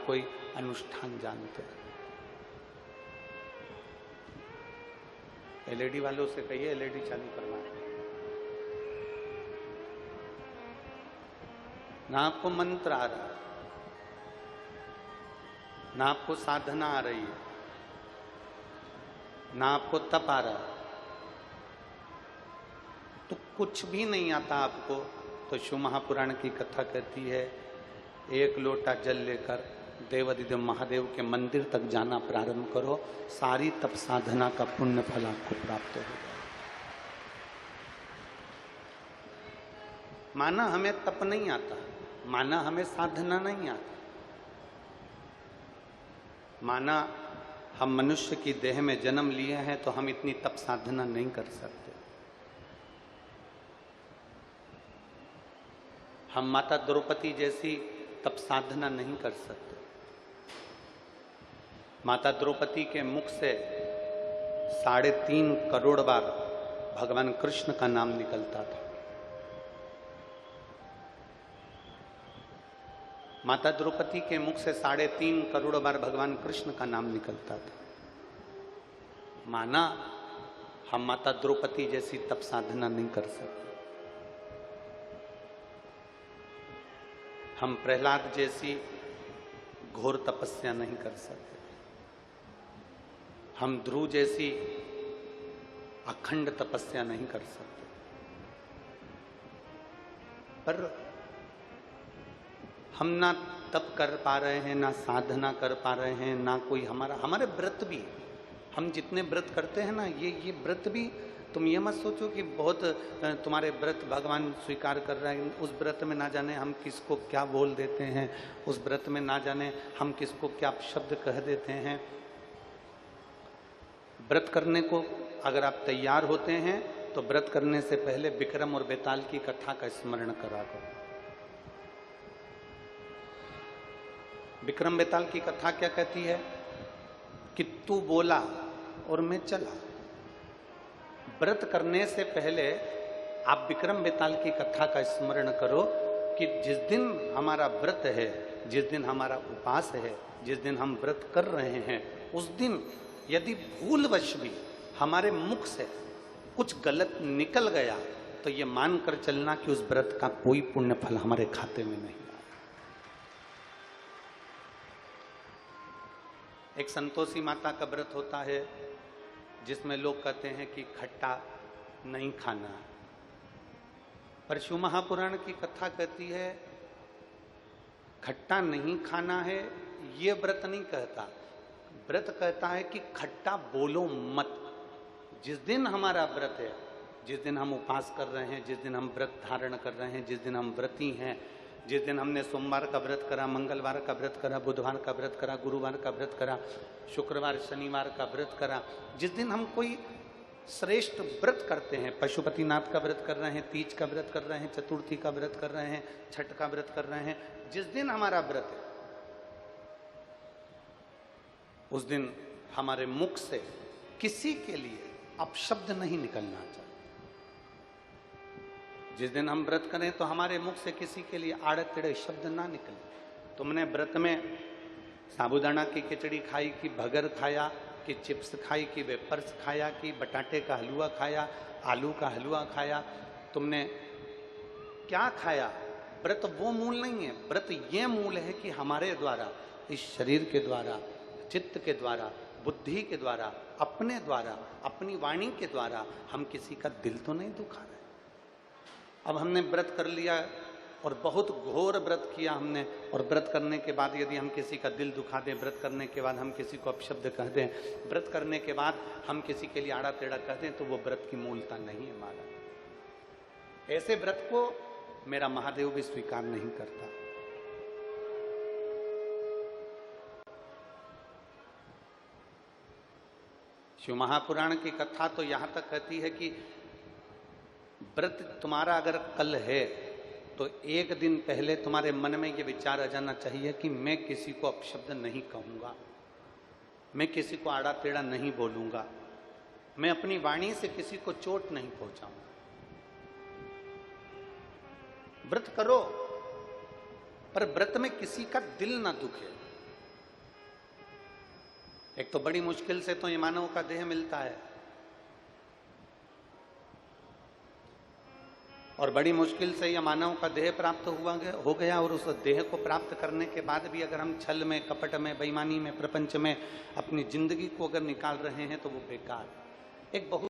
कोई अनुष्ठान जानते हैं। एलईडी वालों से कहिए एलईडी चालू करवाएं। ना आपको मंत्र आ रहा है, ना आपको साधना आ रही है, ना आपको तप आ रहा है, तो कुछ भी नहीं आता आपको, तो शिव महापुराण की कथा कहती है एक लोटा जल लेकर देवादिदेव महादेव के मंदिर तक जाना प्रारंभ करो, सारी तप साधना का पुण्य फल आपको प्राप्त हो जाएगा। माना हमें तप नहीं आता, माना हमें साधना नहीं आता, माना हम मनुष्य की देह में जन्म लिए हैं तो हम इतनी तप साधना नहीं कर सकते, हम माता द्रौपदी जैसी तप साधना नहीं कर सकते। माता द्रौपदी के मुख से 3.5 करोड़ बार भगवान कृष्ण का नाम निकलता था। माता द्रौपदी के मुख से 3.5 करोड़ बार भगवान कृष्ण का नाम निकलता था। माना हम माता द्रौपदी जैसी तप साधना नहीं कर सकते, हम प्रहलाद जैसी घोर तपस्या नहीं कर सकते, हम ध्रुव जैसी अखंड तपस्या नहीं कर सकते। पर हम ना तप कर पा रहे हैं, ना साधना कर पा रहे हैं, ना कोई हमारे व्रत भी, हम जितने व्रत करते हैं ना, ये व्रत भी, तुम ये मत सोचो कि बहुत तुम्हारे व्रत भगवान स्वीकार कर रहे हैं। उस व्रत में ना जाने हम किसको क्या बोल देते हैं, उस व्रत में ना जाने हम किसको क्या शब्द कह देते हैं। व्रत करने को अगर आप तैयार होते हैं तो व्रत करने से पहले विक्रम और बेताल की कथा का स्मरण करा करो। विक्रम बेताल की कथा क्या कहती है कि तू बोला और मैं चला। व्रत करने से पहले आप विक्रम बेताल की कथा का स्मरण करो कि जिस दिन हमारा व्रत है, जिस दिन हमारा उपास है, जिस दिन हम व्रत कर रहे हैं, उस दिन यदि भूलवश भी हमारे मुख से कुछ गलत निकल गया तो ये मानकर चलना कि उस व्रत का कोई पुण्य फल हमारे खाते में नहीं आया। एक संतोषी माता का व्रत होता है जिसमें लोग कहते हैं कि खट्टा नहीं खाना, पर शिव महापुराण की कथा कहती है खट्टा नहीं खाना है, ये व्रत नहीं कहता। व्रत कहता है कि खट्टा बोलो मत। जिस दिन हमारा व्रत है, जिस दिन हम उपास कर रहे हैं, जिस दिन हम व्रत धारण कर रहे हैं, जिस दिन हम व्रती हैं, जिस दिन हमने सोमवार का व्रत करा, मंगलवार का व्रत करा, बुधवार का व्रत करा, गुरुवार का व्रत करा, शुक्रवार शनिवार का व्रत करा, जिस दिन हम कोई श्रेष्ठ व्रत करते हैं, पशुपतिनाथ का व्रत कर रहे हैं, तीज का व्रत कर रहे हैं, चतुर्थी का व्रत कर रहे हैं, छठ का व्रत कर रहे हैं, जिस दिन हमारा व्रत है उस दिन हमारे मुख से किसी के लिए अपशब्द नहीं निकलना चाहिए। जिस दिन हम व्रत करें तो हमारे मुख से किसी के लिए आड़े टेढ़े शब्द ना निकले। तुमने व्रत में साबूदाना की खिचड़ी खाई, कि भगर खाया, कि चिप्स खाई, कि वेपर्स खाया, कि बटाटे का हलवा खाया, आलू का हलवा खाया, तुमने क्या खाया? व्रत वो मूल नहीं है। व्रत ये मूल है कि हमारे द्वारा, इस शरीर के द्वारा, चित्त के द्वारा, बुद्धि के द्वारा, अपने द्वारा, अपनी वाणी के द्वारा हम किसी का दिल तो नहीं दुखा रहे। अब हमने व्रत कर लिया और बहुत घोर व्रत किया हमने, और व्रत करने के बाद यदि हम किसी का दिल दुखा दें, व्रत करने के बाद हम किसी को अपशब्द कह दें, व्रत करने के बाद हम किसी के लिए आड़ा टेढ़ा कह दें, तो वो व्रत की मूलता नहीं है हमारा। ऐसे व्रत को मेरा महादेव भी स्वीकार नहीं करता। शिव महापुराण की कथा तो यहां तक कहती है कि व्रत तुम्हारा अगर कल है तो एक दिन पहले तुम्हारे मन में यह विचार आ जाना चाहिए कि मैं किसी को अपशब्द नहीं कहूंगा, मैं किसी को आड़ा टेढ़ा नहीं बोलूंगा, मैं अपनी वाणी से किसी को चोट नहीं पहुंचाऊंगा। व्रत करो पर व्रत में किसी का दिल ना दुखे। एक तो बड़ी मुश्किल से तो ये मानव का देह मिलता है, और बड़ी मुश्किल से यह मानव का देह प्राप्त हो गया, और उस देह को प्राप्त करने के बाद भी अगर हम छल में, कपट में, बेईमानी में, प्रपंच में अपनी जिंदगी को अगर निकाल रहे हैं तो वो बेकार। एक बहुत